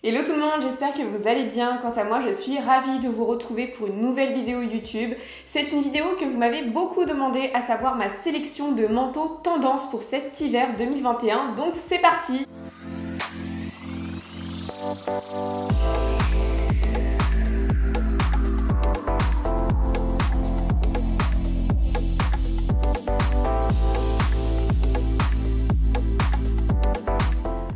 Hello tout le monde, j'espère que vous allez bien. Quant à moi, je suis ravie de vous retrouver pour une nouvelle vidéo YouTube. C'est une vidéo que vous m'avez beaucoup demandé, à savoir ma sélection de manteaux tendance pour cet hiver 2021. Donc c'est parti!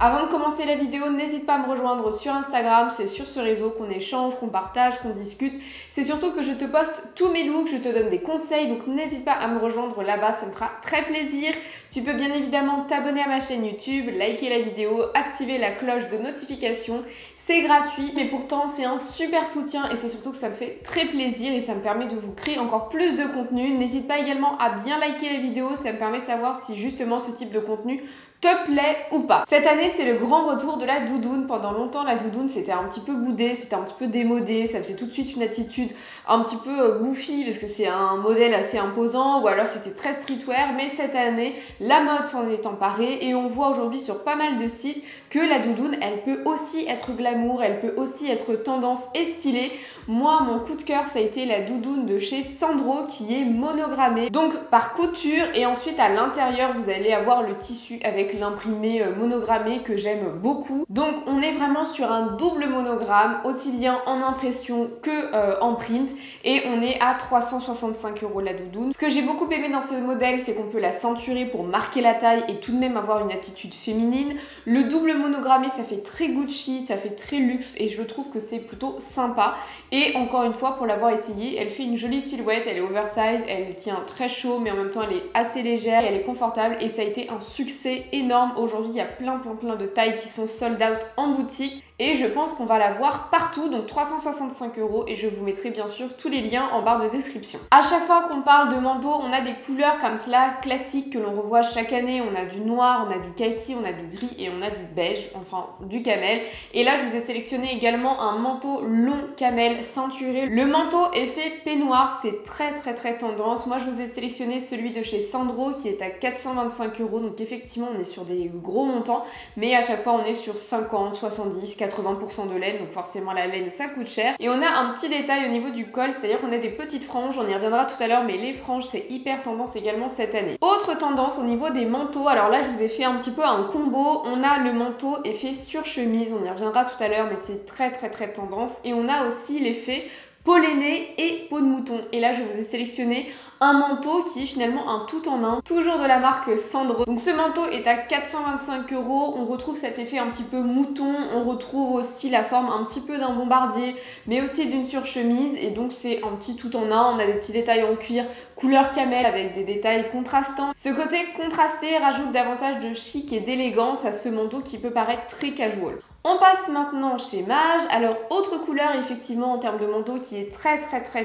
Avant de commencer la vidéo, n'hésite pas à me rejoindre sur Instagram, c'est sur ce réseau qu'on échange, qu'on partage, qu'on discute. C'est surtout que je te poste tous mes looks, je te donne des conseils, donc n'hésite pas à me rejoindre là-bas, ça me fera très plaisir. Tu peux bien évidemment t'abonner à ma chaîne YouTube, liker la vidéo, activer la cloche de notification. C'est gratuit, mais pourtant c'est un super soutien et c'est surtout que ça me fait très plaisir et ça me permet de vous créer encore plus de contenu. N'hésite pas également à bien liker la vidéo, ça me permet de savoir si justement ce type de contenu te plaît ou pas. Cette année, c'est le grand retour de la doudoune. Pendant longtemps, la doudoune, c'était un petit peu boudé, c'était un petit peu démodé, ça faisait tout de suite une attitude un petit peu bouffi parce que c'est un modèle assez imposant ou alors c'était très streetwear. Mais cette année, la mode s'en est emparée et on voit aujourd'hui sur pas mal de sites que la doudoune, elle peut aussi être glamour, elle peut aussi être tendance et stylée. Moi, mon coup de cœur, ça a été la doudoune de chez Sandro qui est monogrammée, donc par couture, et ensuite à l'intérieur, vous allez avoir le tissu avec l'imprimé monogrammé que j'aime beaucoup. Donc on est vraiment sur un double monogramme, aussi bien en impression que en print, et on est à 365 € la doudoune. Ce que j'ai beaucoup aimé dans ce modèle, c'est qu'on peut la ceinturer pour marquer la taille et tout de même avoir une attitude féminine. Le double monogrammé, ça fait très Gucci, ça fait très luxe et je trouve que c'est plutôt sympa. Et encore une fois, pour l'avoir essayé, elle fait une jolie silhouette, elle est oversize, elle tient très chaud, mais en même temps elle est assez légère et elle est confortable et ça a été un succès énorme. Aujourd'hui, il y a plein de tailles qui sont sold out en boutique. Et je pense qu'on va la voir partout, donc 365 € et je vous mettrai bien sûr tous les liens en barre de description. À chaque fois qu'on parle de manteau, on a des couleurs comme cela, classiques, que l'on revoit chaque année. On a du noir, on a du kaki, on a du gris et on a du beige, enfin du camel. Et là, je vous ai sélectionné également un manteau long camel ceinturé. Le manteau effet peignoir, c'est très tendance. Moi, je vous ai sélectionné celui de chez Sandro qui est à 425 €, donc effectivement, on est sur des gros montants, mais à chaque fois, on est sur 50, 70, 80% de laine, donc forcément la laine ça coûte cher. Et on a un petit détail au niveau du col, c'est-à-dire qu'on a des petites franges, on y reviendra tout à l'heure, mais les franges c'est hyper tendance également cette année. Autre tendance au niveau des manteaux, alors là je vous ai fait un petit peu un combo, on a le manteau effet sur chemise, on y reviendra tout à l'heure, mais c'est très tendance, et on a aussi l'effet polléné et peau de mouton. Et là, je vous ai sélectionné un manteau qui est finalement un tout en un, toujours de la marque Sandro. Donc ce manteau est à 425 €. On retrouve cet effet un petit peu mouton, on retrouve aussi la forme un petit peu d'un bombardier, mais aussi d'une surchemise. Et donc c'est un petit tout en un. On a des petits détails en cuir couleur camel avec des détails contrastants. Ce côté contrasté rajoute davantage de chic et d'élégance à ce manteau qui peut paraître très casual. On passe maintenant chez Maje. Alors, autre couleur effectivement en termes de manteau qui est très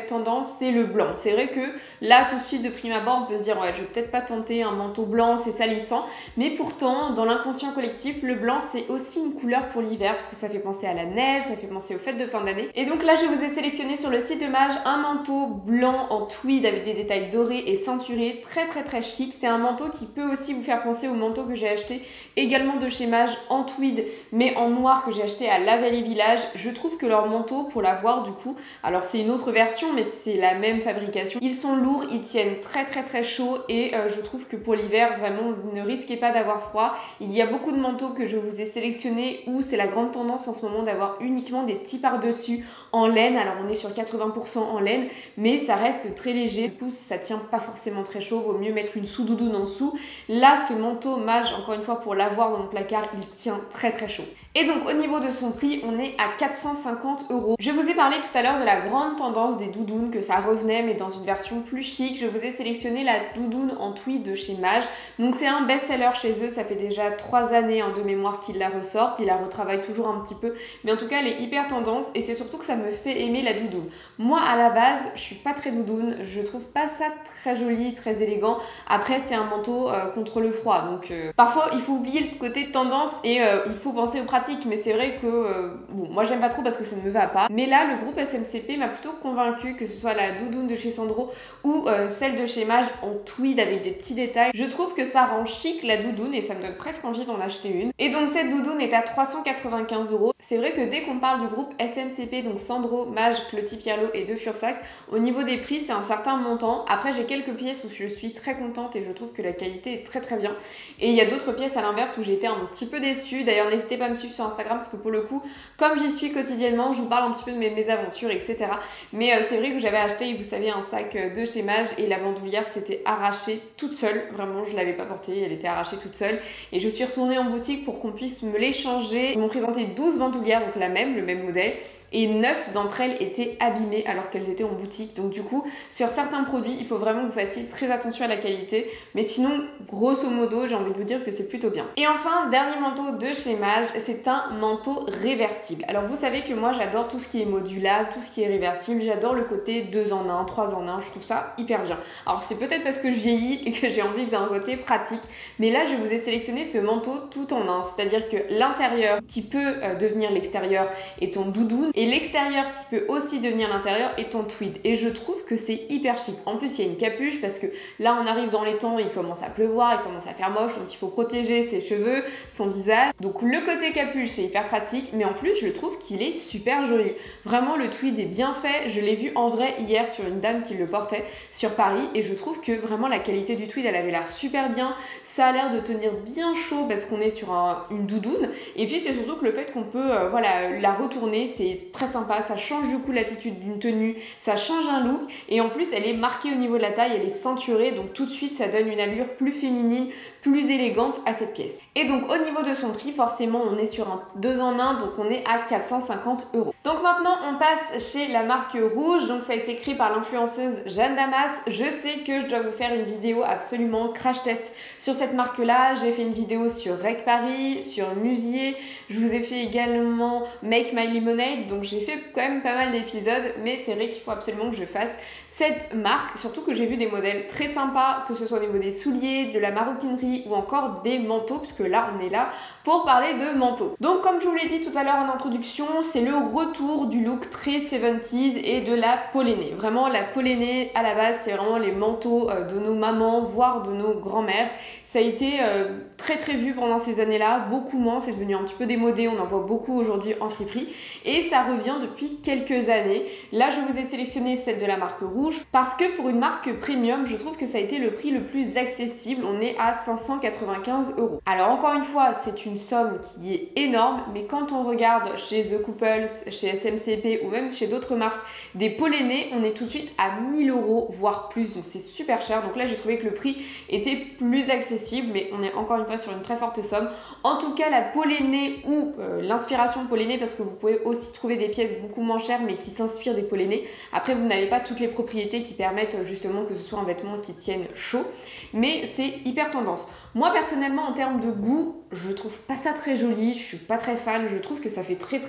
tendance, c'est le blanc. C'est vrai que là, tout de suite de prime abord, on peut se dire ouais, je vais peut-être pas tenter un manteau blanc, c'est salissant. Mais pourtant, dans l'inconscient collectif, le blanc c'est aussi une couleur pour l'hiver parce que ça fait penser à la neige, ça fait penser aux fêtes de fin d'année. Et donc là, je vous ai sélectionné sur le site de Maje un manteau blanc en tweed avec des détails dorés et ceinturés, très chic. C'est un manteau qui peut aussi vous faire penser au manteau que j'ai acheté également de chez Maje en tweed, mais en noir, que j'ai acheté à La Vallée Village. Je trouve que leur manteau, pour l'avoir du coup, alors c'est une autre version mais c'est la même fabrication, ils sont lourds, ils tiennent très chaud et je trouve que pour l'hiver vraiment vous ne risquez pas d'avoir froid. Il y a beaucoup de manteaux que je vous ai sélectionnés où c'est la grande tendance en ce moment d'avoir uniquement des petits par-dessus en laine. Alors on est sur 80% en laine mais ça reste très léger, du coup ça tient pas forcément très chaud, vaut mieux mettre une sous-doudoune en dessous. Là ce manteau Maje, encore une fois pour l'avoir dans mon placard, il tient très chaud. Et donc au niveau de son prix, on est à 450 €. Je vous ai parlé tout à l'heure de la grande tendance des doudounes, que ça revenait mais dans une version plus chic. Je vous ai sélectionné la doudoune en tweed de chez Maje. Donc c'est un best-seller chez eux, ça fait déjà 3 années de mémoire qu'ils la ressortent. Ils la retravaillent toujours un petit peu, mais en tout cas elle est hyper tendance et c'est surtout que ça me fait aimer la doudoune. Moi à la base, je suis pas très doudoune, je trouve pas ça très joli, très élégant. Après c'est un manteau contre le froid, donc parfois il faut oublier le côté tendance et il faut penser aux pratiques. mais c'est vrai que bon, moi j'aime pas trop parce que ça ne me va pas. Mais là, le groupe SMCP m'a plutôt convaincue, que ce soit la doudoune de chez Sandro ou celle de chez Mage en tweed avec des petits détails. Je trouve que ça rend chic la doudoune et ça me donne presque envie d'en acheter une. Et donc cette doudoune est à 395 €. C'est vrai que dès qu'on parle du groupe SMCP, donc Sandro, Mage, Clotilde Pierlot et De Fursac, au niveau des prix, c'est un certain montant. Après, j'ai quelques pièces où je suis très contente et je trouve que la qualité est très très bien. Et il y a d'autres pièces à l'inverse où j'ai été un petit peu déçue. D'ailleurs, n'hésitez pas à me suivre sur Instagram parce que pour le coup, comme j'y suis quotidiennement, je vous parle un petit peu de mes mésaventures, etc. Mais c'est vrai que j'avais acheté, vous savez, un sac de chez Mage et la bandoulière s'était arrachée toute seule. Vraiment, je l'avais pas portée, elle était arrachée toute seule. Et je suis retournée en boutique pour qu'on puisse me l'échanger. Ils m'ont présenté 12 bandoulières, donc le même modèle. Et 9 d'entre elles étaient abîmées alors qu'elles étaient en boutique. Donc du coup, sur certains produits, il faut vraiment que vous fassiez très attention à la qualité. Mais sinon, grosso modo, j'ai envie de vous dire que c'est plutôt bien. Et enfin, dernier manteau de chez Mage, c'est un manteau réversible. Alors vous savez que moi, j'adore tout ce qui est modulable, tout ce qui est réversible. J'adore le côté 2 en 1, 3 en 1. Je trouve ça hyper bien. Alors c'est peut-être parce que je vieillis et que j'ai envie d'un côté pratique. Mais là, je vous ai sélectionné ce manteau tout en 1. C'est-à-dire que l'intérieur qui peut devenir l'extérieur est ton doudoune. Et l'extérieur qui peut aussi devenir l'intérieur est ton tweed. Et je trouve que c'est hyper chic. En plus, il y a une capuche parce que là, on arrive dans les temps, il commence à pleuvoir, il commence à faire moche, donc il faut protéger ses cheveux, son visage. Donc le côté capuche, c'est hyper pratique, mais en plus, je trouve qu'il est super joli. Vraiment, le tweed est bien fait. Je l'ai vu en vrai hier sur une dame qui le portait sur Paris et je trouve que vraiment la qualité du tweed, elle avait l'air super bien. Ça a l'air de tenir bien chaud parce qu'on est sur une doudoune. Et puis, c'est surtout que le fait qu'on peut voilà, la retourner, c'est très sympa, ça change du coup l'attitude d'une tenue, ça change un look et en plus elle est marquée au niveau de la taille, elle est ceinturée, donc tout de suite ça donne une allure plus féminine, plus élégante à cette pièce. Et donc au niveau de son prix, forcément on est sur un 2 en 1, donc on est à 450 €. Donc maintenant on passe chez la marque Rouge, donc ça a été créé par l'influenceuse Jeanne Damas. Je sais que je dois vous faire une vidéo absolument crash test sur cette marque là, j'ai fait une vidéo sur Rec Paris, sur Musier, je vous ai fait également Make My Lemonade, donc j'ai fait quand même pas mal d'épisodes, mais c'est vrai qu'il faut absolument que je fasse cette marque, surtout que j'ai vu des modèles très sympas, que ce soit au niveau des souliers, de la maroquinerie ou encore des manteaux, puisque là on est là pour parler de manteaux. Donc comme je vous l'ai dit tout à l'heure en introduction, c'est le retour du look très 70s et de la pollénée. Vraiment la pollénée à la base, c'est vraiment les manteaux de nos mamans, voire de nos grands-mères. Ça a été très vu pendant ces années-là, beaucoup moins, c'est devenu un petit peu démodé, on en voit beaucoup aujourd'hui en friperie et ça revient depuis quelques années. Là, je vous ai sélectionné celle de la marque Rouge parce que pour une marque premium, je trouve que ça a été le prix le plus accessible, on est à 595 €. Alors encore une fois, c'est une somme qui est énorme, mais quand on regarde chez The Couples, chez SMCP ou même chez d'autres marques, des pollénés, on est tout de suite à 1000 €, voire plus, donc c'est super cher. Donc là, j'ai trouvé que le prix était plus accessible, mais on est encore une fois sur une très forte somme. En tout cas, la pollénée ou l'inspiration pollénée, parce que vous pouvez aussi trouver des pièces beaucoup moins chères, mais qui s'inspirent des pollénés. Après, vous n'avez pas toutes les propriétés qui permettent justement que ce soit un vêtement qui tienne chaud, mais c'est hyper tendance. Moi, personnellement, en termes de goût, je trouve pas ça très joli, je suis pas très fan, je trouve que ça fait très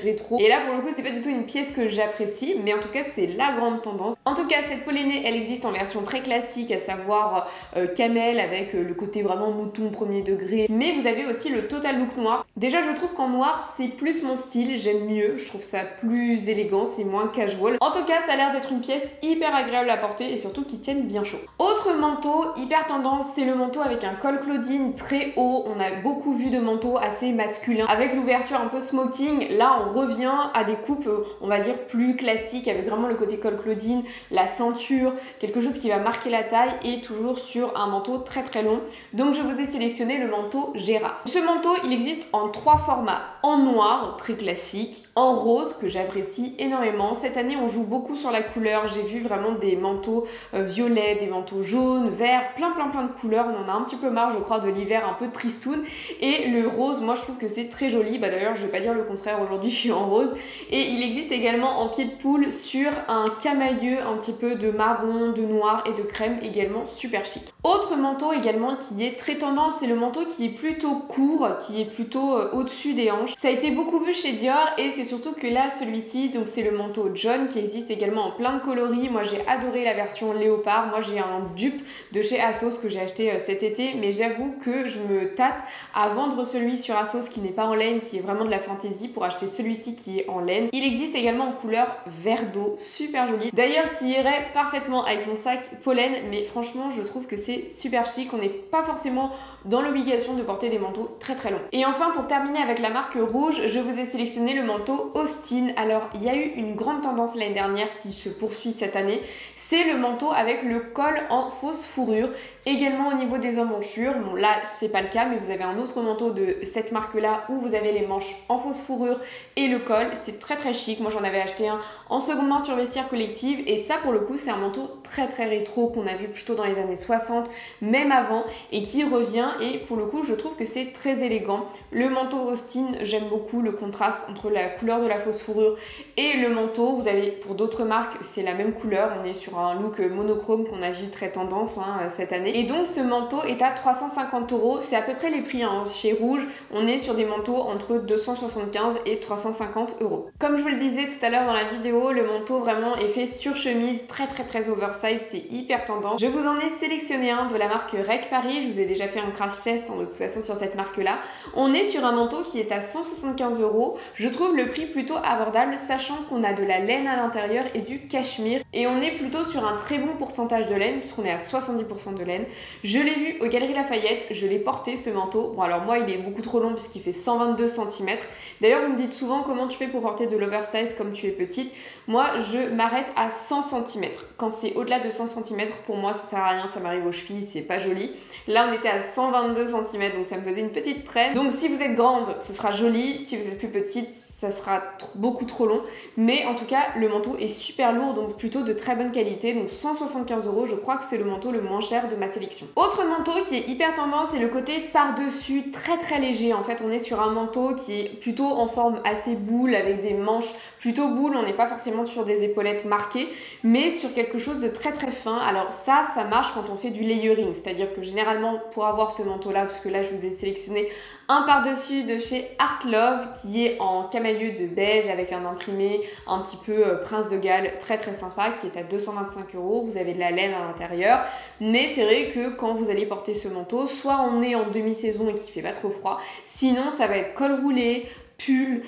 rétro. Et là, pour le coup, c'est pas du tout une pièce que j'apprécie, mais en tout cas, c'est la grande tendance. En tout cas, cette pollénée, elle existe en version très classique, à savoir camel, avec le côté vraiment mouton premier degré, mais vous avez aussi le total look noir. Déjà, je trouve qu'en noir, c'est plus mon style, j'aime mieux, je trouve ça plus élégant, c'est moins casual. En tout cas, ça a l'air d'être une pièce hyper agréable à porter et surtout qui tienne bien chaud. Autre manteau, hyper tendance, c'est le manteau avec un col Claudine très haut. On a beaucoup vu de manteaux assez masculins avec l'ouverture un peu smoking. Là, on revient à des coupes, on va dire, plus classiques avec vraiment le côté col Claudine, la ceinture, quelque chose qui va marquer la taille et toujours sur un manteau très long. Donc, je vous ai sélectionné le manteau Gérard. Ce manteau, il existe en 3 formats. En noir, très classique, en rose, que j'apprécie énormément. Cette année, on joue beaucoup sur la couleur. J'ai vu vraiment des manteaux violets, des manteaux jaunes, verts, plein de couleurs. On en a un petit peu marre, je crois, de l'hiver un peu tristoun. Et le rose, moi, je trouve que c'est très joli. Bah, d'ailleurs, je vais pas dire le contraire, aujourd'hui, je suis en rose. Et il existe également en pied de poule sur un camailleux, un petit peu de marron, de noir et de crème, également super chic. Autre manteau également qui est très tendance, c'est le manteau qui est plutôt court, qui est plutôt au-dessus des hanches. Ça a été beaucoup vu chez Dior et c'est surtout que là, celui-ci, donc c'est le manteau John qui existe également en plein de coloris. Moi, j'ai adoré la version léopard. Moi, j'ai un dupe de chez ASOS que j'ai acheté cet été, mais j'avoue que je me tâte à vendre celui sur ASOS qui n'est pas en laine, qui est vraiment de la fantaisie, pour acheter celui-ci qui est en laine. Il existe également en couleur vert d'eau, super joli. D'ailleurs, qui irait parfaitement avec mon sac pollen, mais franchement, je trouve que c'est super chic. On n'est pas forcément dans l'obligation de porter des manteaux très très longs. Et enfin, pour terminer avec la marque Rouge, je vous ai sélectionné le manteau Austin. Alors, il y a eu une grande tendance l'année dernière qui se poursuit cette année. C'est le manteau avec le col en fausse fourrure. Également au niveau des emmanchures, bon là c'est pas le cas, mais vous avez un autre manteau de cette marque là où vous avez les manches en fausse fourrure et le col, c'est très très chic. Moi j'en avais acheté un en seconde main sur Vestiaire Collective et ça pour le coup c'est un manteau très très rétro qu'on a vu plutôt dans les années 60, même avant, et qui revient, et pour le coup je trouve que c'est très élégant. Le manteau Austin, j'aime beaucoup le contraste entre la couleur de la fausse fourrure et le manteau. Vous avez pour d'autres marques c'est la même couleur, on est sur un look monochrome qu'on a vu très tendance cette année. Et donc ce manteau est à 350 €, c'est à peu près les prix chez Rouge, on est sur des manteaux entre 275 et 350 €. Comme je vous le disais tout à l'heure dans la vidéo, le manteau vraiment est fait sur chemise, très oversize, c'est hyper tendance. Je vous en ai sélectionné un de la marque Rec Paris, je vous ai déjà fait un crash test de toute façon sur cette marque là. On est sur un manteau qui est à 175 €, je trouve le prix plutôt abordable, sachant qu'on a de la laine à l'intérieur et du cachemire, et on est plutôt sur un très bon pourcentage de laine puisqu'on est à 70% de laine. Je l'ai vu aux Galeries Lafayette, je l'ai porté ce manteau. Bon alors moi il est beaucoup trop long puisqu'il fait 122 cm. D'ailleurs vous me dites souvent comment tu fais pour porter de l'oversize comme tu es petite. Moi je m'arrête à 100 cm. Quand c'est au-delà de 100 cm, pour moi ça sert à rien, ça m'arrive aux chevilles, c'est pas joli. Là on était à 122 cm donc ça me faisait une petite traîne. Donc si vous êtes grande ce sera joli, si vous êtes plus petite ça sera beaucoup trop long, mais en tout cas le manteau est super lourd, donc plutôt de très bonne qualité, donc 175 €, je crois que c'est le manteau le moins cher de ma sélection. Autre manteau qui est hyper tendance, c'est le côté par-dessus très léger. En fait on est sur un manteau qui est plutôt en forme assez boule, avec des manches plutôt boule, on n'est pas forcément sur des épaulettes marquées, mais sur quelque chose de très fin. Alors ça marche quand on fait du layering, c'est-à-dire que généralement pour avoir ce manteau là, parce que là je vous ai sélectionné un par-dessus de chez Art Love qui est en camailleux de beige avec un imprimé un petit peu Prince de Galles, très sympa, qui est à 225 €. Vous avez de la laine à l'intérieur, mais c'est vrai que quand vous allez porter ce manteau, soit on est en demi-saison et qu'il fait pas trop froid, sinon ça va être col roulé, pull,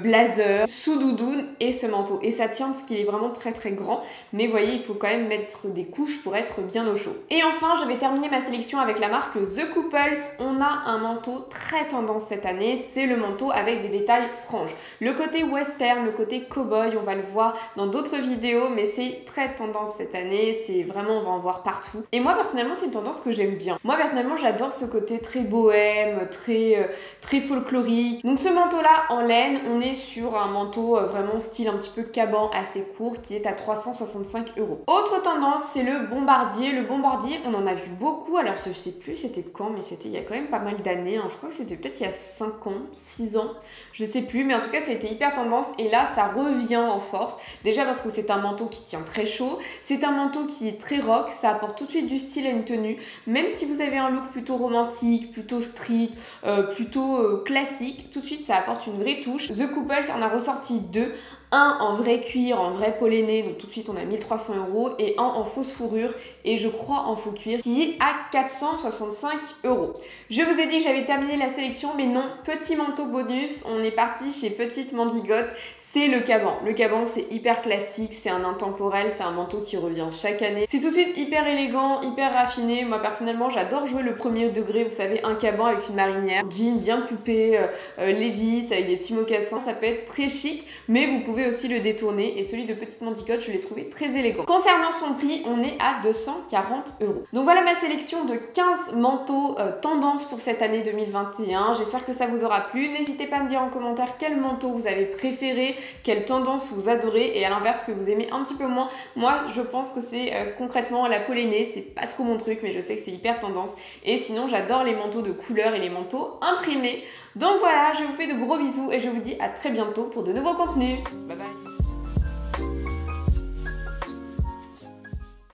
blazer, sous doudoune et ce manteau. Et ça tient parce qu'il est vraiment très grand, mais vous voyez il faut quand même mettre des couches pour être bien au chaud. Et enfin je vais terminer ma sélection avec la marque The Couples. On a un manteau très tendance cette année, c'est le manteau avec des détails franges. Le côté western, le côté cow-boy, on va le voir dans d'autres vidéos, mais c'est très tendance cette année, c'est vraiment, on va en voir partout. Et moi personnellement c'est une tendance que j'aime bien. Moi personnellement j'adore ce côté très bohème, très folklorique. Donc ce manteau là en laine, on est sur un manteau vraiment style un petit peu caban assez court qui est à 365 €. Autre tendance, c'est le bombardier. Le bombardier, on en a vu beaucoup. Alors je sais plus c'était quand, mais c'était il y a quand même pas mal d'années. Je crois que c'était peut-être il y a 5 ans, 6 ans, je sais plus, mais en tout cas ça a été hyper tendance et là ça revient en force. Déjà parce que c'est un manteau qui tient très chaud, c'est un manteau qui est très rock, ça apporte tout de suite du style à une tenue. Même si vous avez un look plutôt romantique, plutôt street, plutôt classique, tout de suite ça apporte une vraie touche. The Couples en a ressorti deux. Un en vrai cuir, en vrai polléné, donc tout de suite on a 1300 €, et un en fausse fourrure, et je crois en faux cuir, qui est à 465 €. Je vous ai dit que j'avais terminé la sélection, mais non, petit manteau bonus, on est parti chez Petite Mandigote, c'est le caban. Le caban c'est hyper classique, c'est un intemporel, c'est un manteau qui revient chaque année. C'est tout de suite hyper élégant, hyper raffiné. Moi personnellement j'adore jouer le premier degré, vous savez, un caban avec une marinière, jean bien coupé, Levi's avec des petits mocassins, ça peut être très chic, mais vous pouvez aussi le détourner, et celui de Petite Mandigote je l'ai trouvé très élégant. Concernant son prix, on est à 240 €. Donc voilà ma sélection de 15 manteaux tendance pour cette année 2021. J'espère que ça vous aura plu. N'hésitez pas à me dire en commentaire quel manteau vous avez préféré, quelle tendance vous adorez, et à l'inverse que vous aimez un petit peu moins. Moi je pense que c'est concrètement la pollénée, c'est pas trop mon truc, mais je sais que c'est hyper tendance. Et sinon j'adore les manteaux de couleur et les manteaux imprimés. Donc voilà, je vous fais de gros bisous et je vous dis à très bientôt pour de nouveaux contenus. Bye bye.